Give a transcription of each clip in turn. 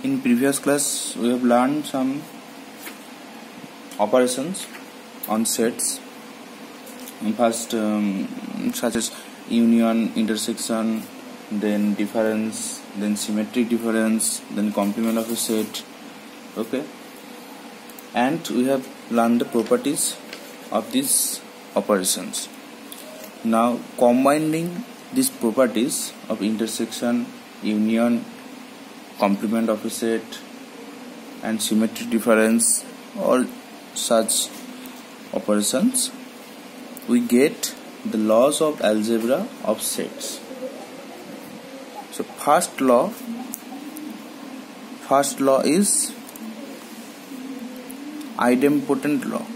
In previous class we have learned some operations on sets. First such as union, intersection, then difference, then symmetric difference, then complement of a set. Okay, and we have learned the properties of these operations. Now combining these properties of intersection, union, complement of a set and symmetric difference, all such operations, we get the laws of algebra of sets. So first law is idempotent law.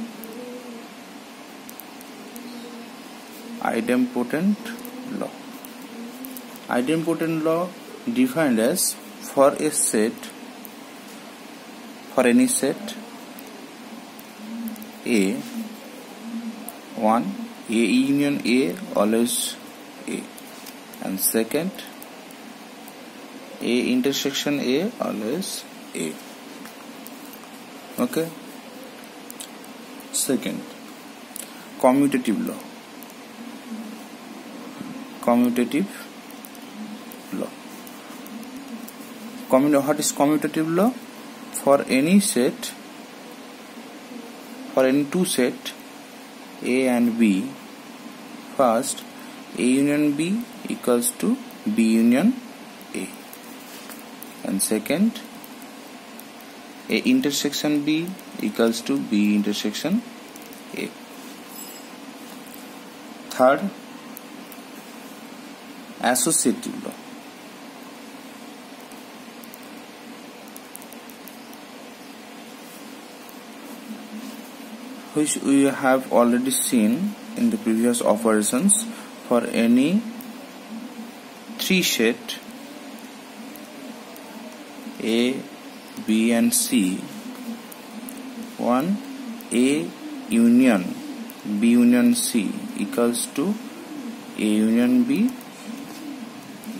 Idempotent law defined as for any set A, one, A union A always A, and second, A intersection A always A. Okay. Second, commutative law. What is commutative law? For any two set A and B, first A union B equals to B union A, and second, A intersection B equals to B intersection A. Third, associative law. Which we have already seen in the previous operations. For any three set A, B and C, one, A union B union C equals to A union B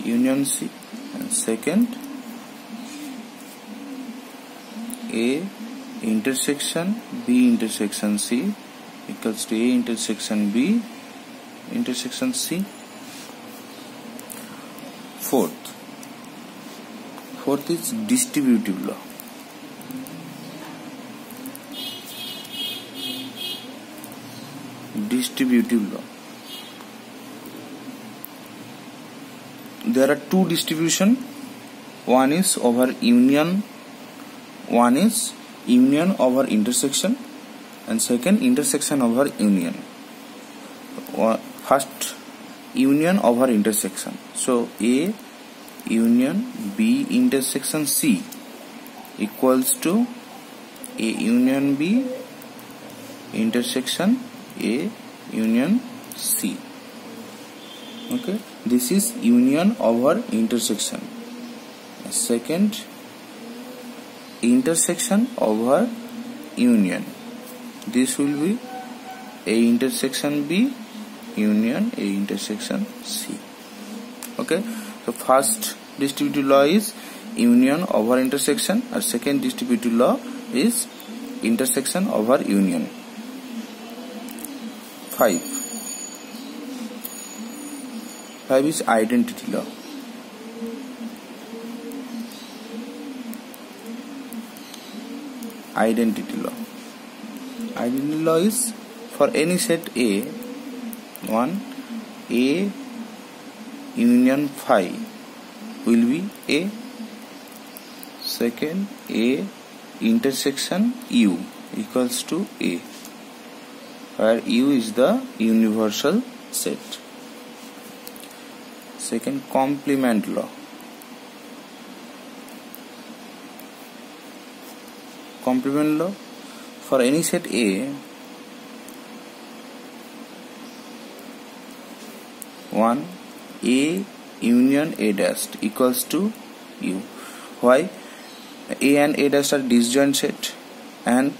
union C, and second, A intersection B intersection C equals to A intersection B intersection C. Fourth is distributive law. There are two distribution. One is over union. One is union over intersection, and second, intersection over union. First, union over intersection. So A union B intersection C equals to A union B intersection A union C. Okay, this is union over intersection. Second, intersection over union. This will be A intersection B union A intersection C. Okay, so first distributive law is union over intersection, and second distributive law is intersection over union. 5 is identity law. Identity law is for any set A, one, A union phi will be A. Second, A intersection U equals to A, where U is the universal set. Second, complement law. Complement law for any set A, one, A union A dash equals to U. Why? A and A dash are disjoint set, and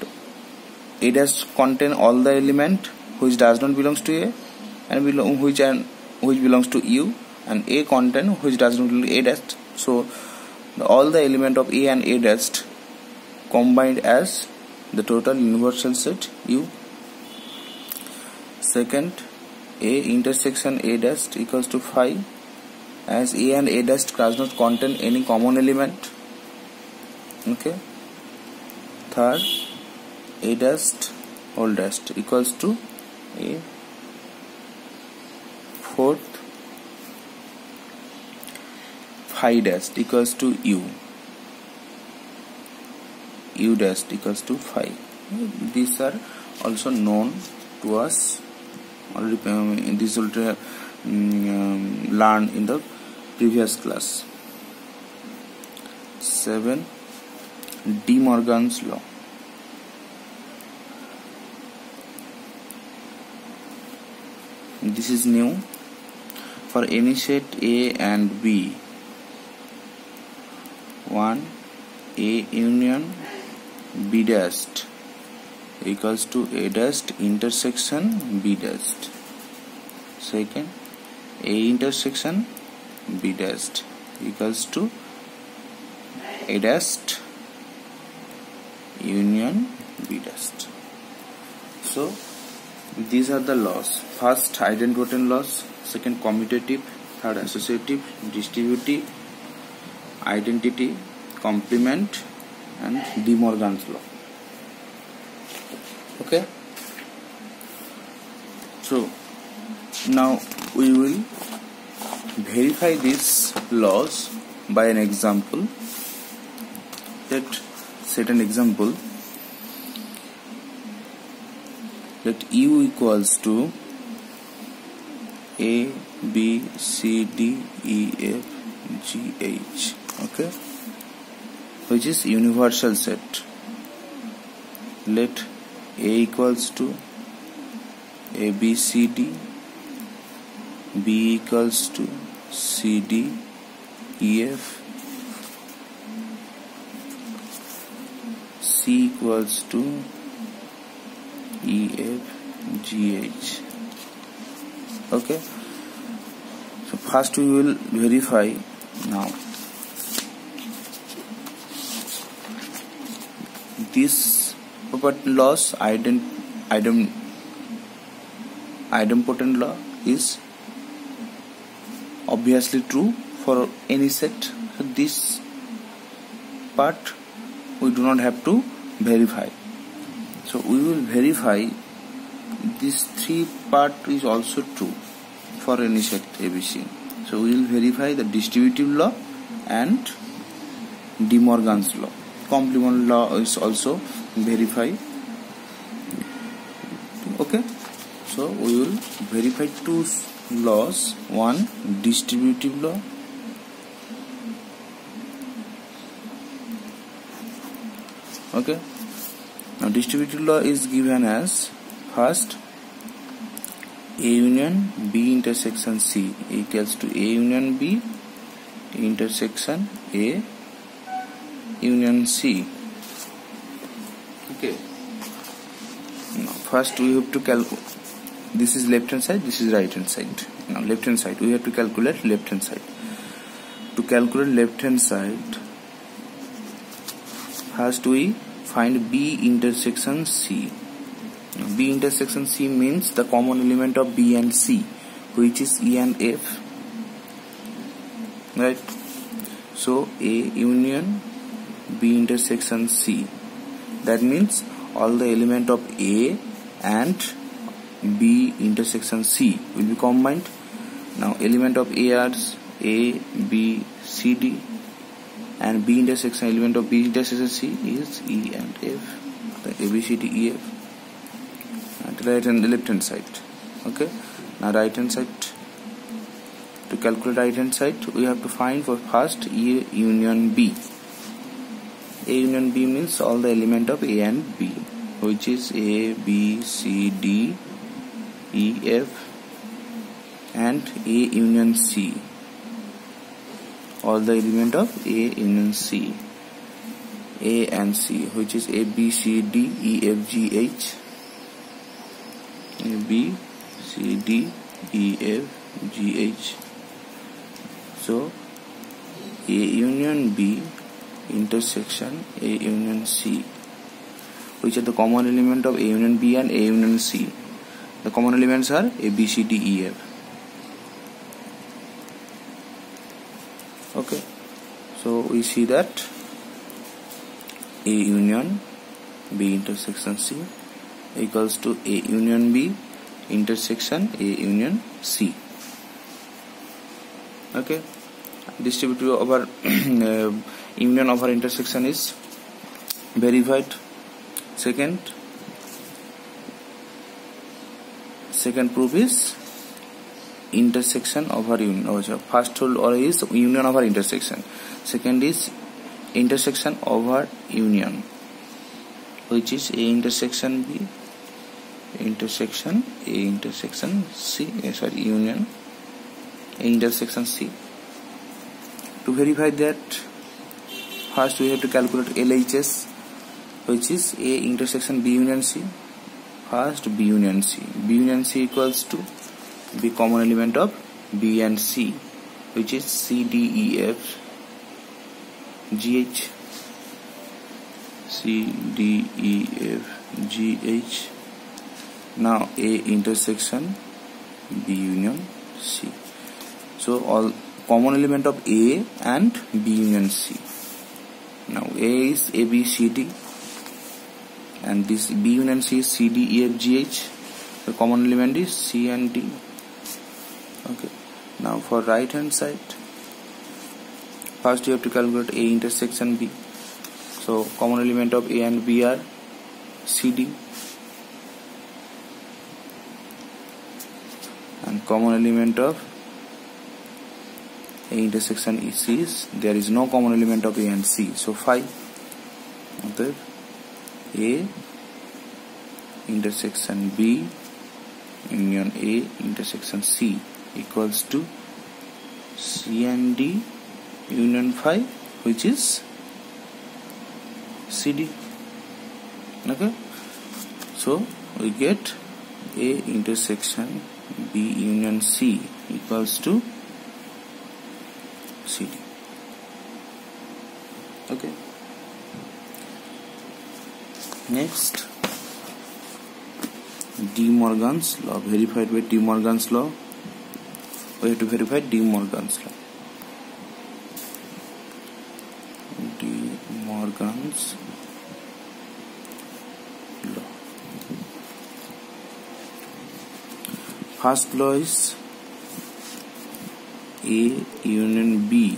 A dash contain all the element which does not belongs to A and which belongs to U, and A contain which does not belong to A dash. So all the element of A and A dash combined as the total universal set U. Second, A intersection A dash equals to phi, as A and A dash does not contain any common element. Okay. Third, A dash whole dash equals to A. Fourth, phi dash equals to U. U dash equals to phi. These are also known to us. Already this will learn in the previous class. 7. De Morgan's law. This is new. For any set A and B, 1 A union B dash equals to A dash intersection B dash. Second, A intersection B dash equals to A dash union B dash. So these are the laws. First, idempotent laws. Second, commutative. Third, associative, distributive, identity, complement, and De Morgan's law. Okay. So now we will verify these laws by an example. Let's set an example. Let U equals to A, B, C, D, E, F, G, H. Okay, which is universal set. Let A equals to A, B, C, D, B equals to C, D, E, F, C equals to E, F, G, H. Okay, so first we will verify now. This laws, idempotent law is obviously true for any set. So this part we do not have to verify. So we will verify this 3 part is also true for any set ABC. So we will verify the distributive law and De Morgan's law. Complement law is also verified. Okay, so we will verify 2 laws. One, distributive law. Okay, now distributive law is given as first, A union B intersection C equals to A union B intersection A union C. Okay, now first we have to calculate. This is left hand side, this is right hand side. Now left hand side we have to calculate left hand side. To calculate left hand side, first we find B intersection C. Now, B intersection C means the common element of B and C, which is E and F, right? So A union B intersection C, that means all the element of A and B intersection C will be combined. Now element of A are A, B, C, D, and B intersection element of B intersection C is E and F. The A, B, C, D, E, F. At right and the left hand side. Okay. Now right hand side. To calculate right hand side, we have to find for first A union B. A union B means all the element of A and B, which is A, B, C, D, E, F, and A union C. All the element of A union C, A and C, which is A, B, C, D, E, F, G, H. A, B, C, D, E, F, G, H. So A union B intersection A union C, which are the common element of A union B and A union C. The common elements are A, B, C, D, E, F. Okay, so we see that A union B intersection C equals to A union B intersection A union C. Okay, distributive over union over intersection is verified. Second proof is intersection over union. First rule is union over intersection. Second is intersection over union, which is A intersection B intersection A intersection C. Union A intersection C. To verify that, first we have to calculate LHS, which is A intersection B union C. First B union C. B union C equals to B common element of B and C, which is C, D, E, F, G, H. C, D, E, F, G, H. Now A intersection B union C. So all common element of A and B union C. Now A is A, B, C, D, and this B union C is C, D, E, F, G, H. The common element is C and D. Okay. Now for right hand side, first you have to calculate A intersection B. So common element of A and B are C, D, and common element of A intersection E, C is, there is no common element of A and C, so 5. Okay. A intersection B union A intersection C equals to C and D union 5, which is CD. Okay, so we get A intersection B union C equals to CD. Okay, next, De Morgan's law, verified by De Morgan's law. We have to verify De Morgan's law. De Morgan's law. First law is A union B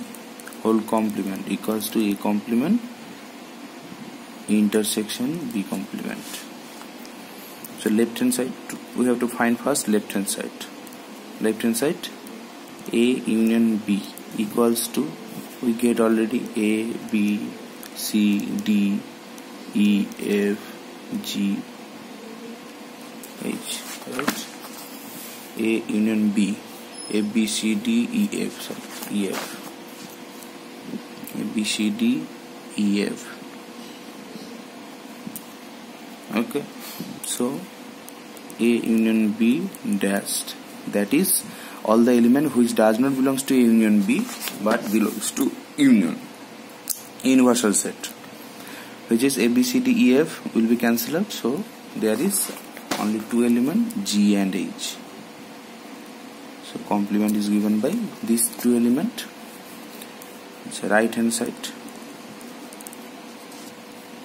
whole complement equals to A complement intersection B complement. So left hand side, we have to find first left hand side. Left hand side, A union B equals to, we get already A, B, C, D, E, F, G, H, right? A union B, A, B, C, D, E, F, sorry, E, F. A, B, C, D, E, F. Okay, so A union B dashed, that is all the element which does not belongs to A union B but belongs to union, universal set, which is A, B, C, D, E, F will be cancelled out, so there is only two elements G and H. So complement is given by these two elements. It's a right hand side.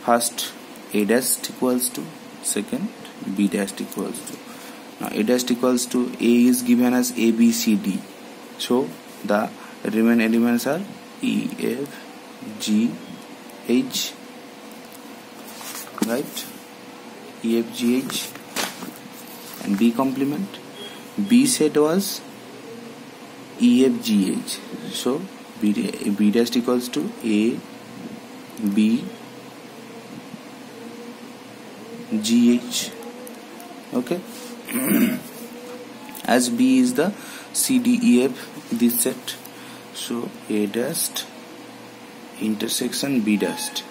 First A dash equals to, second B dash equals to. Now A dash equals to, A is given as A, B, C, D. So the remaining elements are E, F, G, H, right? E, F, G, H, and B complement. B set was E, F, G, H. So B dash equals to A, B, G, H. Okay. As B is the C, D, E, F this set, so A dash intersection B dash,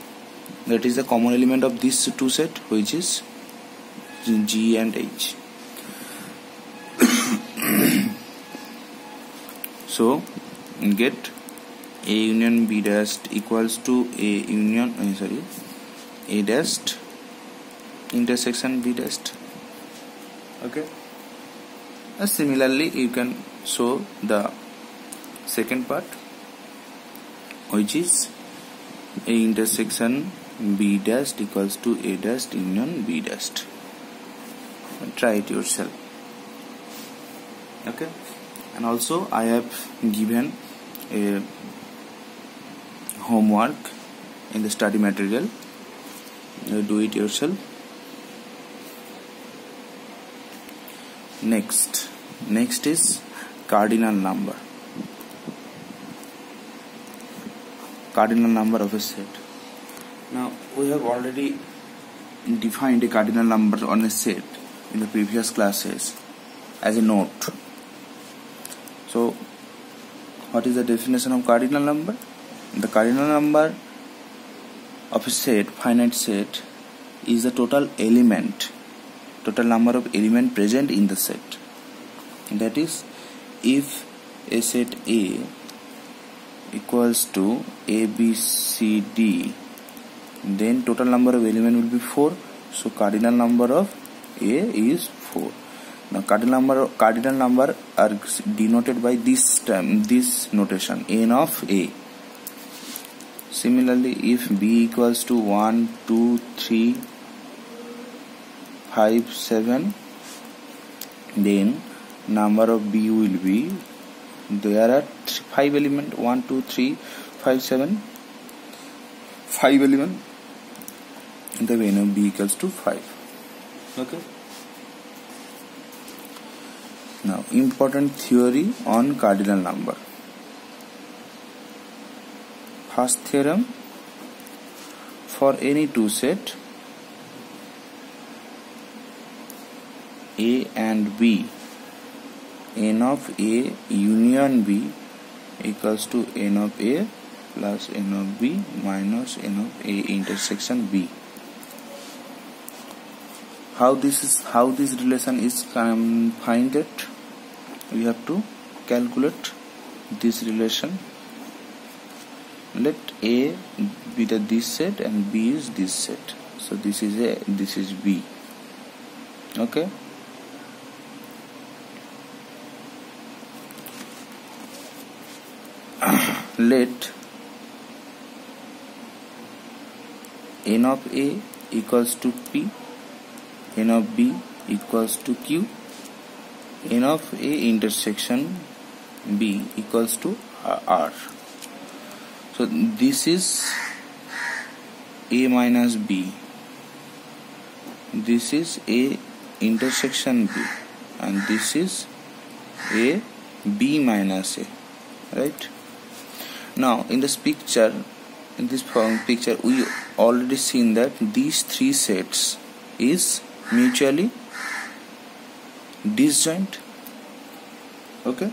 that is the common element of this two set, which is G and H. So get A union B dash equals to A union A dash intersection B dash. Okay. Similarly, you can show the second part, which is A intersection B dash equals to A dash union B dash. Try it yourself. Okay. And also I have given a homework in the study material. You do it yourself. Next is cardinal number. Cardinal number of a set. Now we have already defined a cardinal number on a set in the previous classes as a note. So what is the definition of cardinal number? The cardinal number of a set, finite set, is the total number of elements present in the set. That is, if a set A equals to A, B, C, D, then total number of elements will be 4. So cardinal number of A is 4. Now cardinal number are denoted by this term, this notation, n of A. Similarly, if B equals to 1, 2, 3, 5, 7, then number of B will be, there are 5 elements, 1, 2, 3, 5, 7, 5 elements, the value of B equals to 5. Okay. Now important theory on cardinal number. First theorem, for any two set A and B, n of A union B equals to n of A plus n of B minus n of A intersection B. How this relation is find it? We have to calculate this relation. Let A be this set and B is this set. So this is A, this is B. Okay. Let n of A equals to P, n of B equals to Q, n of A intersection B equals to R. So this is A minus B, this is A intersection B, and this is A B minus A, right? Now in this picture, we already seen that these three sets is mutually disjoint. Okay.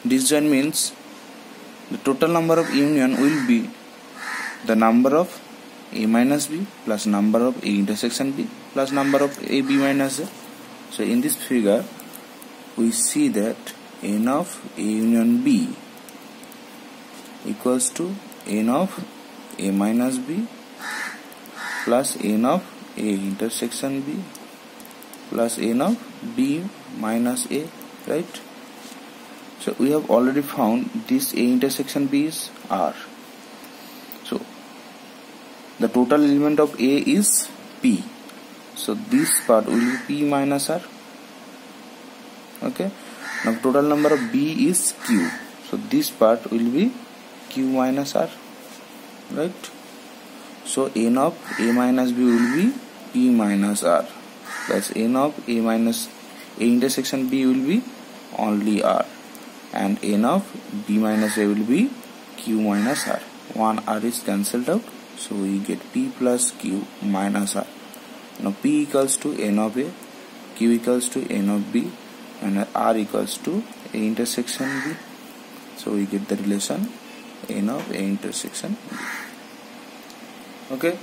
Disjoint means the total number of union will be the number of A minus B plus number of A intersection B plus number of A B minus A. So in this figure we see that n of A union B equals to n of A minus B plus n of A intersection B plus n of B minus A, right? So we have already found this A intersection B is R. So the total element of A is P. So this part will be P minus R. Okay. Now total number of B is Q. So this part will be Q minus R. Right. So n of A minus B will be P minus R. Plus n of A minus A intersection B will be only R. And n of B minus A will be Q minus R. One R is cancelled out. So we get P plus Q minus R. Now P equals to n of A, Q equals to n of B, and R equals to A intersection B. So we get the relation n of A intersection B. Okay.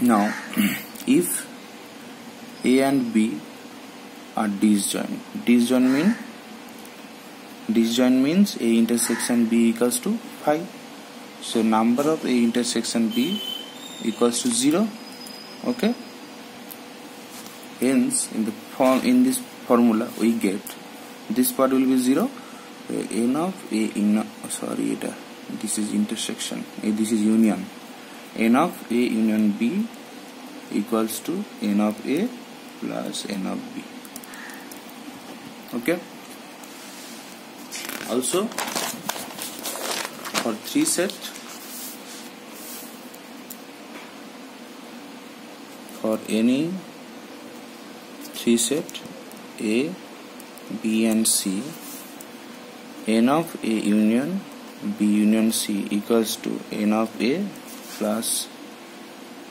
Now if A and B are disjoint mean Disjoint means A intersection B equals to 5. So number of A intersection B equals to 0. Okay. Hence, in this formula we get this part will be 0. N of A this is intersection. This is union. N of A union B equals to N of A plus N of B. Okay. Also, for 3 set, for any 3 set A, B and C, N of A union B union C equals to N of A plus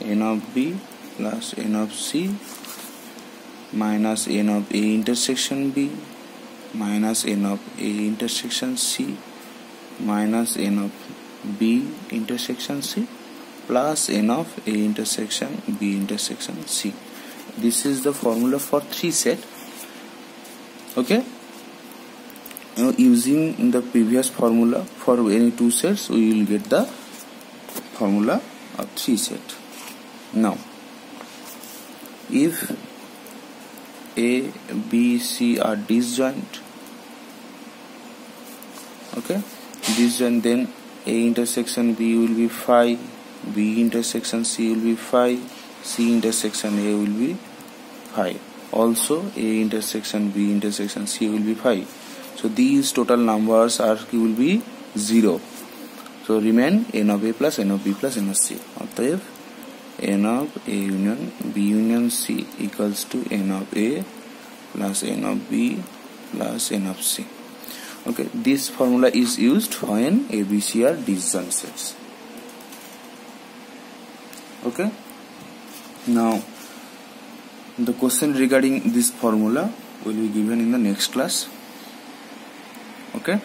N of B plus N of C minus N of A intersection B minus N of A intersection C minus N of B intersection C plus N of A intersection B intersection C. This is the formula for 3 set. Okay. Now using the previous formula for any 2 sets, we will get the formula of 3 set. Now, if A, B, C are disjoint, okay, disjoint, then A intersection B will be 5, B intersection C will be 5, C intersection A will be 5. Also, A intersection B intersection C will be 5. So these total numbers will be 0. So remain N of A plus N of B plus N of C. Otherwise, N of A union B union C equals to N of A plus N of B plus N of C. Okay, this formula is used when A, B, C are disjoint sets. Okay. Now, the question regarding this formula will be given in the next class. Okay.